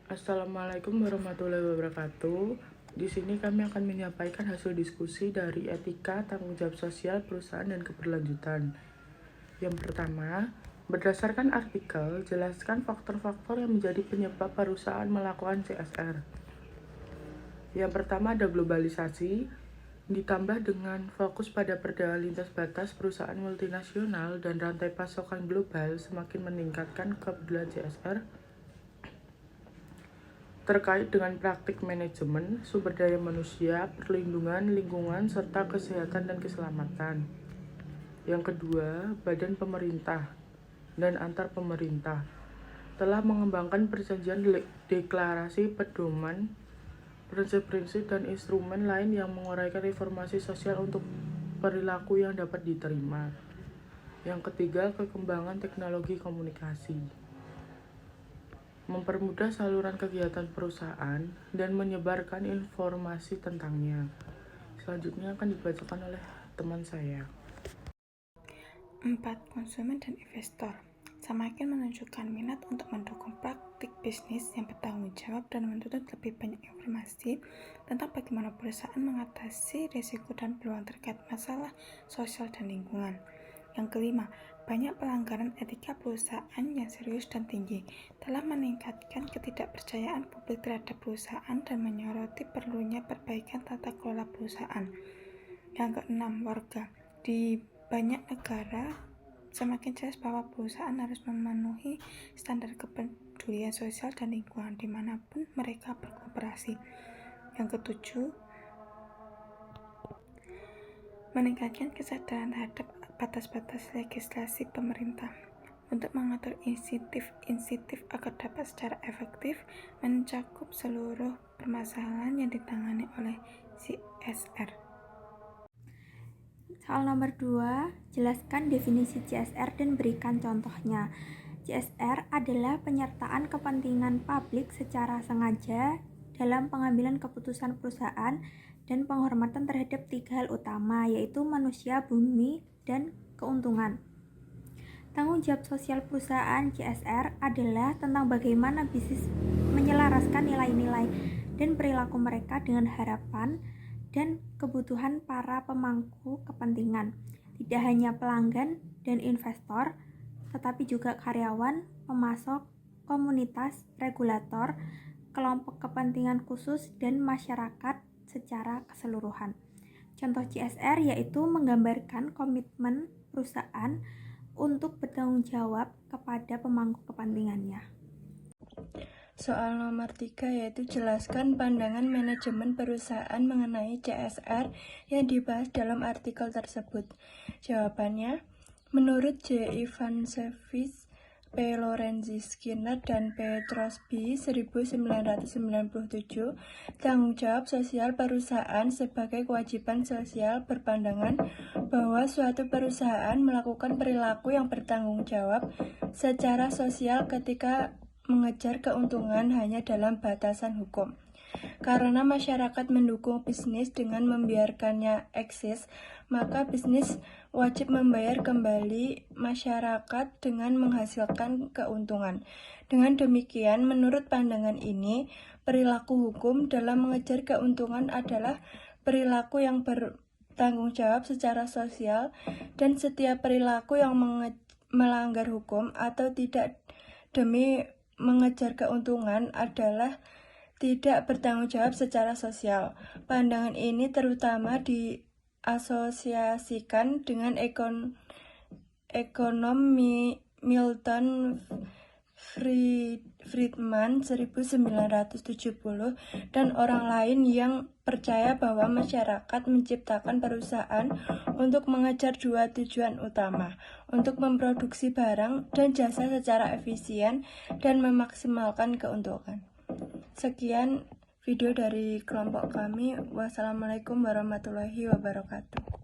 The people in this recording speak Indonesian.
Assalamualaikum warahmatullahi wabarakatuh. Di sini kami akan menyampaikan hasil diskusi dari etika, tanggung jawab sosial, perusahaan, dan keberlanjutan. Yang pertama, berdasarkan artikel, jelaskan faktor-faktor yang menjadi penyebab perusahaan melakukan CSR. Yang pertama ada globalisasi, ditambah dengan fokus pada perdagangan lintas batas perusahaan multinasional dan rantai pasokan global semakin meningkatkan kepedulian CSR terkait dengan praktik manajemen, sumber daya manusia, perlindungan lingkungan, serta kesehatan dan keselamatan. Yang kedua, badan pemerintah dan antar pemerintah telah mengembangkan perjanjian deklarasi pedoman, prinsip-prinsip dan instrumen lain yang menguraikan informasi sosial untuk perilaku yang dapat diterima. Yang ketiga, perkembangan teknologi komunikasi mempermudah saluran kegiatan perusahaan dan menyebarkan informasi tentangnya. Selanjutnya akan dibacakan oleh teman saya. 4. Konsumen dan investor semakin menunjukkan minat untuk mendukung praktik bisnis yang bertanggung jawab dan menuntut lebih banyak informasi tentang bagaimana perusahaan mengatasi risiko dan peluang terkait masalah sosial dan lingkungan. Yang kelima, banyak pelanggaran etika perusahaan yang serius dan tinggi telah meningkatkan ketidakpercayaan publik terhadap perusahaan dan menyoroti perlunya perbaikan tata kelola perusahaan. Yang keenam, warga di banyak negara semakin jelas bahwa perusahaan harus memenuhi standar kepedulian sosial dan lingkungan dimanapun mereka beroperasi. Yang ketujuh, meningkatkan kesadaran terhadap batas-batas legislasi pemerintah untuk mengatur insentif agar dapat secara efektif mencakup seluruh permasalahan yang ditangani oleh CSR. Soal nomor 2, jelaskan definisi CSR dan berikan contohnya. CSR adalah penyertaan kepentingan publik secara sengaja dalam pengambilan keputusan perusahaan dan penghormatan terhadap 3 hal utama, yaitu manusia, bumi, dan keuntungan. Tanggung jawab sosial perusahaan CSR adalah tentang bagaimana bisnis menyelaraskan nilai-nilai dan perilaku mereka dengan harapan dan kebutuhan para pemangku kepentingan, tidak hanya pelanggan dan investor, tetapi juga karyawan, pemasok, komunitas, regulator, kelompok kepentingan khusus, dan masyarakat secara keseluruhan. Contoh CSR yaitu menggambarkan komitmen perusahaan untuk bertanggung jawab kepada pemangku kepentingannya. Soal nomor 3 yaitu jelaskan pandangan manajemen perusahaan mengenai CSR yang dibahas dalam artikel tersebut. Jawabannya, menurut J. Ivancevich, P. Lorenzi Skinner, dan P. Trosby 1997, tanggung jawab sosial perusahaan sebagai kewajiban sosial berpandangan bahwa suatu perusahaan melakukan perilaku yang bertanggung jawab secara sosial ketika mengejar keuntungan hanya dalam batasan hukum. Karena masyarakat mendukung bisnis dengan membiarkannya eksis, maka bisnis wajib membayar kembali masyarakat dengan menghasilkan keuntungan. Dengan demikian, menurut pandangan ini, perilaku hukum dalam mengejar keuntungan adalah perilaku yang bertanggung jawab secara sosial, dan setiap perilaku yang melanggar hukum atau tidak demi mengejar keuntungan adalah tidak bertanggung jawab secara sosial. Pandangan ini terutama diasosiasikan dengan ekonomi Milton Friedman 1970 dan orang lain yang percaya bahwa masyarakat menciptakan perusahaan untuk mengejar 2 tujuan utama, untuk memproduksi barang dan jasa secara efisien dan memaksimalkan keuntungan. Sekian video dari kelompok kami. Wassalamualaikum warahmatullahi wabarakatuh.